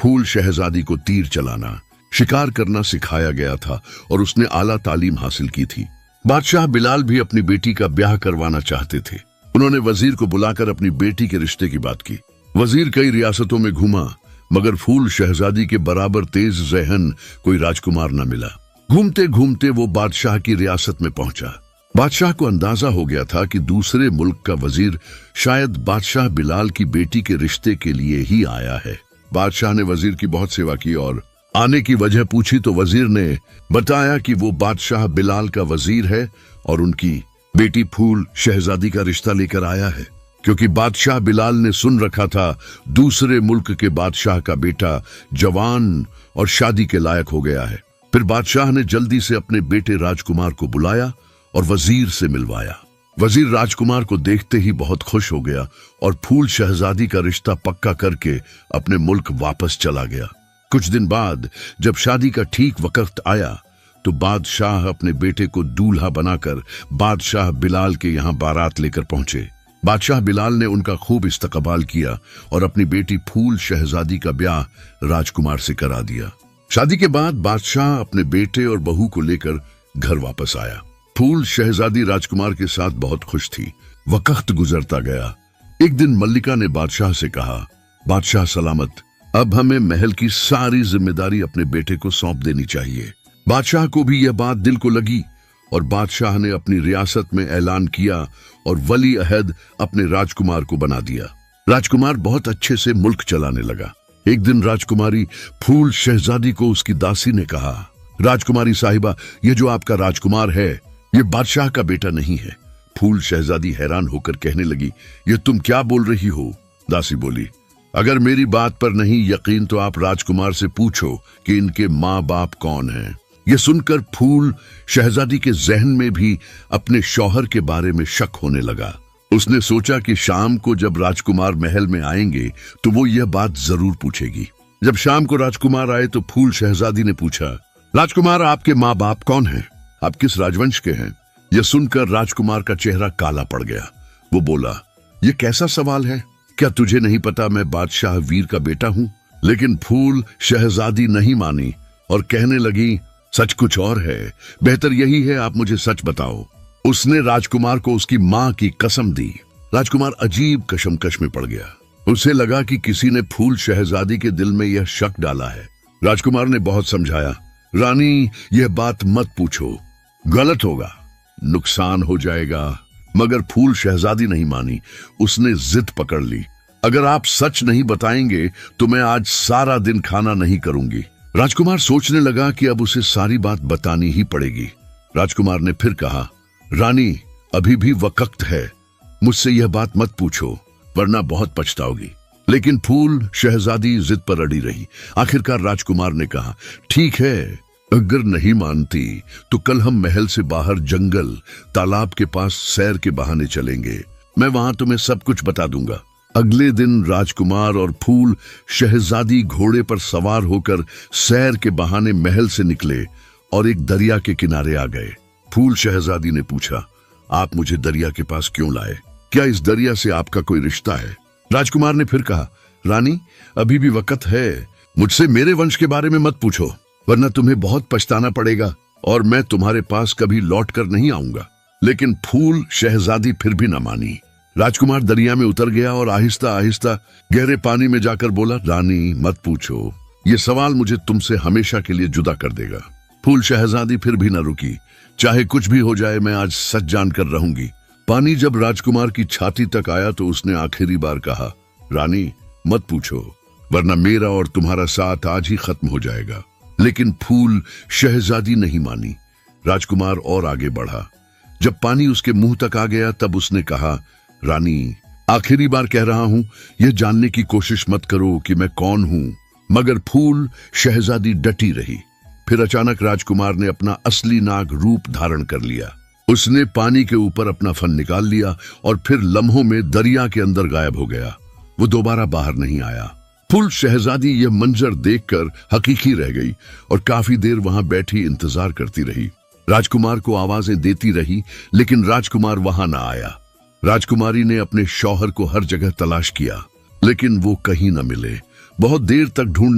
फूल शहजादी को तीर चलाना, शिकार करना सिखाया गया था और उसने आला तालीम हासिल की थी। बादशाह बिलाल भी अपनी बेटी का ब्याह करवाना चाहते थे। उन्होंने वजीर को बुलाकर अपनी बेटी के रिश्ते की बात की। वजीर कई रियासतों में घूमा, मगर फूल शहजादी के बराबर तेज ज़हन कोई राजकुमार न मिला। घूमते घूमते वो बादशाह की रियासत में पहुंचा। बादशाह को अंदाजा हो गया था कि दूसरे मुल्क का वजीर शायद बादशाह बिलाल की बेटी के रिश्ते के लिए ही आया है। बादशाह ने वजीर की बहुत सेवा की और आने की वजह पूछी तो वजीर ने बताया कि वो बादशाह बिलाल का वजीर है और उनकी बेटी फूल शहजादी का रिश्ता लेकर आया है, क्योंकि बादशाह बिलाल ने सुन रखा था दूसरे मुल्क के बादशाह का बेटा जवान और शादी के लायक हो गया है। फिर बादशाह ने जल्दी से अपने बेटे राजकुमार को बुलाया और वजीर से मिलवाया। वजीर राजकुमार को देखते ही बहुत खुश हो गया और फूल शहजादी का रिश्ता पक्का करके अपने मुल्क वापस चला गया। कुछ दिन बाद जब शादी का ठीक वक्त आया तो बादशाह अपने बेटे को दूल्हा बनाकर बादशाह बिलाल के यहाँ बारात लेकर पहुंचे। बादशाह बिलाल ने उनका खूब इस्तकबाल किया और अपनी बेटी फूल शहजादी का ब्याह राजकुमार से करा दिया। शादी के बाद बादशाह अपने बेटे और बहू को लेकर घर वापस आया। फूल शहजादी राजकुमार के साथ बहुत खुश थी। वक्त गुजरता गया। एक दिन मल्लिका ने बादशाह से कहा, बादशाह सलामत, अब हमें महल की सारी जिम्मेदारी अपने बेटे को सौंप देनी चाहिए। बादशाह को भी यह बात दिल को लगी और बादशाह ने अपनी रियासत में ऐलान किया और वली अहद अपने राजकुमार को बना दिया। राजकुमार बहुत अच्छे से मुल्क चलाने लगा। एक दिन राजकुमारी फूल शहजादी को उसकी दासी ने कहा, राजकुमारी साहिबा, ये जो आपका राजकुमार है ये बादशाह का बेटा नहीं है। फूल शहजादी हैरान होकर कहने लगी, ये तुम क्या बोल रही हो? दासी बोली, अगर मेरी बात पर नहीं यकीन तो आप राजकुमार से पूछो कि इनके माँ बाप कौन हैं। यह सुनकर फूल शहजादी के जहन में भी अपने शौहर के बारे में शक होने लगा। उसने सोचा कि शाम को जब राजकुमार महल में आएंगे तो वो यह बात जरूर पूछेगी। जब शाम को राजकुमार आए तो फूल शहजादी ने पूछा, राजकुमार आपके माँ बाप कौन हैं? आप किस राजवंश के हैं? यह सुनकर राजकुमार का चेहरा काला पड़ गया। वो बोला, यह कैसा सवाल है? क्या तुझे नहीं पता मैं बादशाह वीर का बेटा हूं? लेकिन फूल शहजादी नहीं मानी और कहने लगी, सच कुछ और है, बेहतर यही है आप मुझे सच बताओ। उसने राजकुमार को उसकी माँ की कसम दी। राजकुमार अजीब कशमकश में पड़ गया। उसे लगा कि किसी ने फूल शहजादी के दिल में यह शक डाला है। राजकुमार ने बहुत समझाया, रानी यह बात मत पूछो, गलत होगा, नुकसान हो जाएगा। मगर फूल शहजादी नहीं मानी। उसने जिद पकड़ ली, अगर आप सच नहीं बताएंगे तो मैं आज सारा दिन खाना नहीं करूंगी। राजकुमार सोचने लगा कि अब उसे सारी बात बतानी ही पड़ेगी। राजकुमार ने फिर कहा, रानी अभी भी वक्त है, मुझसे यह बात मत पूछो वरना बहुत पछताओगी। लेकिन फूल शहजादी जिद पर अड़ी रही। आखिरकार राजकुमार ने कहा, ठीक है, अगर नहीं मानती तो कल हम महल से बाहर जंगल तालाब के पास सैर के बहाने चलेंगे। मैं वहां तुम्हें सब कुछ बता दूंगा। अगले दिन राजकुमार और फूल शहजादी घोड़े पर सवार होकर सैर के बहाने महल से निकले और एक दरिया के किनारे आ गए। फूल शहजादी ने पूछा, आप मुझे दरिया के पास क्यों लाए? क्या इस दरिया से आपका कोई रिश्ता है? राजकुमार ने फिर कहा, रानी अभी भी वक्त है, मुझसे मेरे वंश के बारे में मत पूछो वरना तुम्हें बहुत पछताना पड़ेगा और मैं तुम्हारे पास कभी लौट कर नहीं आऊंगा। लेकिन फूल शहजादी फिर भी न मानी। राजकुमार दरिया में उतर गया और आहिस्ता आहिस्ता गहरे पानी में जाकर बोला, रानी मत पूछो, ये सवाल मुझे तुमसे हमेशा के लिए जुदा कर देगा। फूल शहजादी फिर भी न रुकी, चाहे कुछ भी हो जाए मैं आज सच जानकर रहूंगी। पानी जब राजकुमार की छाती तक आया तो उसने आखिरी बार कहा, रानी मत पूछो वरना मेरा और तुम्हारा साथ आज ही खत्म हो जाएगा। लेकिन फूल शहजादी नहीं मानी। राजकुमार और आगे बढ़ा। जब पानी उसके मुंह तक आ गया तब उसने कहा, रानी आखिरी बार कह रहा हूं, यह जानने की कोशिश मत करो कि मैं कौन हूं। मगर फूल शहजादी डटी रही। फिर अचानक राजकुमार ने अपना असली नाग रूप धारण कर लिया। उसने पानी के ऊपर अपना फन निकाल लिया और फिर लम्हों में दरिया के अंदर गायब हो गया। वो दोबारा बाहर नहीं आया। फूल शहजादी यह मंजर देखकर हकीकी रह गई और काफी देर वहां बैठी इंतजार करती रही। राजकुमार को आवाजें देती रही लेकिन राजकुमार वहां ना आया। राजकुमारी ने अपने शौहर को हर जगह तलाश किया लेकिन वो कहीं न मिले। बहुत देर तक ढूंढ